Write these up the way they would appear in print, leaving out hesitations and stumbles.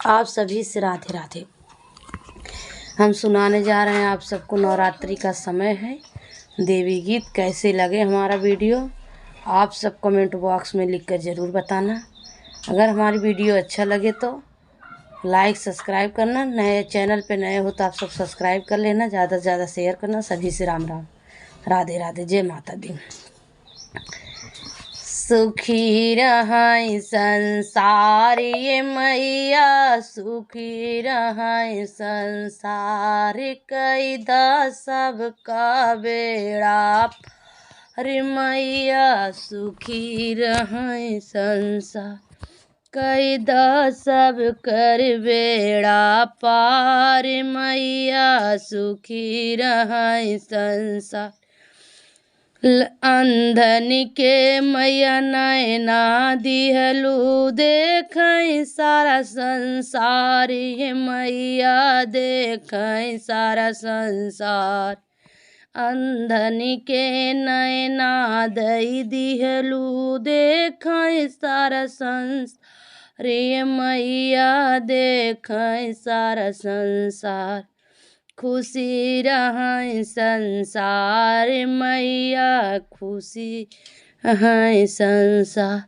आप सभी से राधे राधे। हम सुनाने जा रहे हैं आप सबको, नवरात्रि का समय है, देवी गीत। कैसे लगे हमारा वीडियो आप सब कमेंट बॉक्स में लिख कर ज़रूर बताना। अगर हमारी वीडियो अच्छा लगे तो लाइक सब्सक्राइब करना। नए चैनल पे नए हो तो आप सब सब्सक्राइब कर लेना, ज़्यादा से ज़्यादा शेयर करना। सभी से राम राम, राधे राधे, जय माता दी। सुखी रहाय संसार ये मैया, सुखी रहाय संसार, कैदा सबका बेड़ा अरे मैया, सुखी रहाय संसार, कैदा सब कर बेड़ा पार मैया, सुखी रहाय संसार। अंधन के मैया नैना दिहलू, देखें सारा संसार ये मैया, देखें सारा संसार। अंधन के नैना दई दिहलू, देखें सारा संसार ये मैया, देखें सारा संसार। खुशी रहें संसार मैया, खुशी रहें संसार,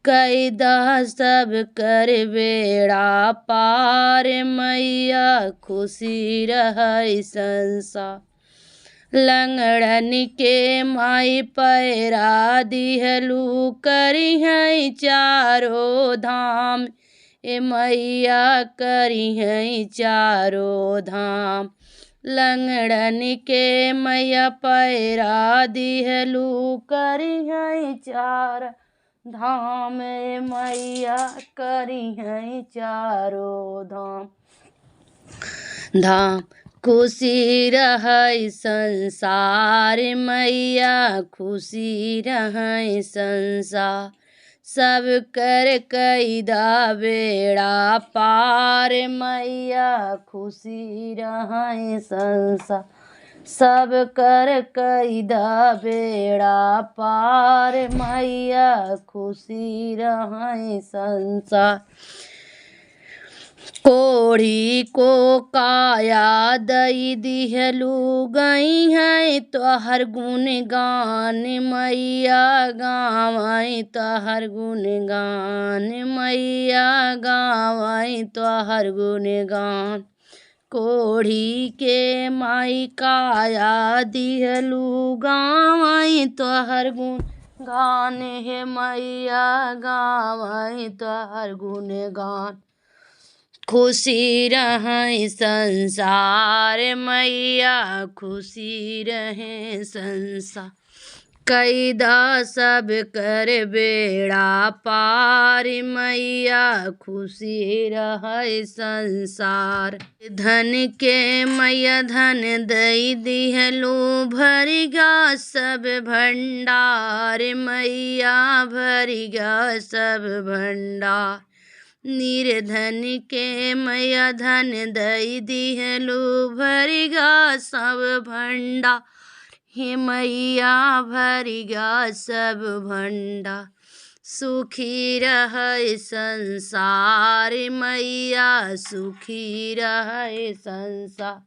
कैदा सब कर बेड़ा पार मैया, खुशी रहें संसार। लंगड़न के माई पैरा दिहलू, करी हैं चारों धाम ए मैया, करी हैं चारों धाम। लंगड़न के मैया पैरा दिहलू, करी हैं चार धाम ए मैया, करी हैं चारों धाम धाम। खुशी रहें संसार मैया, खुशी रहें संसार, सब कर कैदा बेड़ा पार मैया, खुशी रहें संसार, सब कर कैदा बेड़ा पार मैया, खुशी रहें संसार। कोढ़ी को काया दई दिहलू, गई हैं तोहर गुण गान मैया, गावई तोहर गुण गान मैया, गावई तोहर गुण गान। कोढ़ी के माई काया दिहलू, गावई तोहर गुण गान हे मैया, गावई तोहर गुण गान। खुशी रहें संसार मैया, खुशी रहें संसार, कैदा सब कर बेड़ा पार मैया, खुशी रहें संसार। धन के मैया धन दई दिहलू, भरिगा सब भंडार मैया, भरिगा सब भंडार। निर्धन के मैया धन दई दिहलू, भरिगा सब भंडार हे मैया, भरिगा सब भंडार। सुखी रहें संसार मैया, सुखी रहें संसार,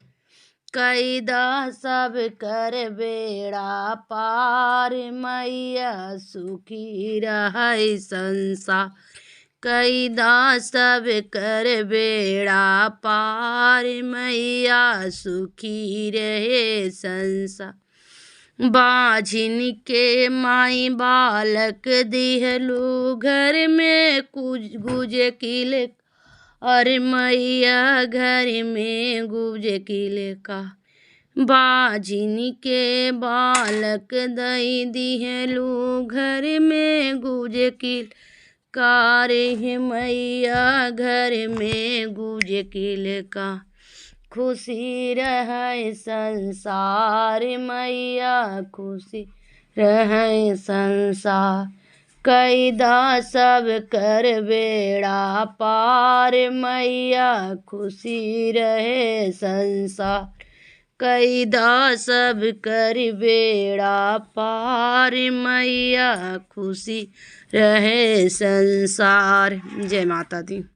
कैदा सब कर बेड़ा पार मैया, सुखी रहें संसार, कैदा सब कर बेड़ा पार मैया, सुखी रहे संसार। बाझिन के माई बालक दिहलू, घर में कुछ गुज किल अरे मैया, घर में गुज किल का। बाझिन के बालक दई दिहलू, घर में गुज किल कारे मैया, घर में गुज किल का। खुशी रहें संसार मैया, खुशी रहें संसार, कैदा सब कर बेड़ा पार मैया, खुशी रहे संसार, कैदा सब कर बेड़ा पार मैया, खुशी रहे संसार। जय माता दी।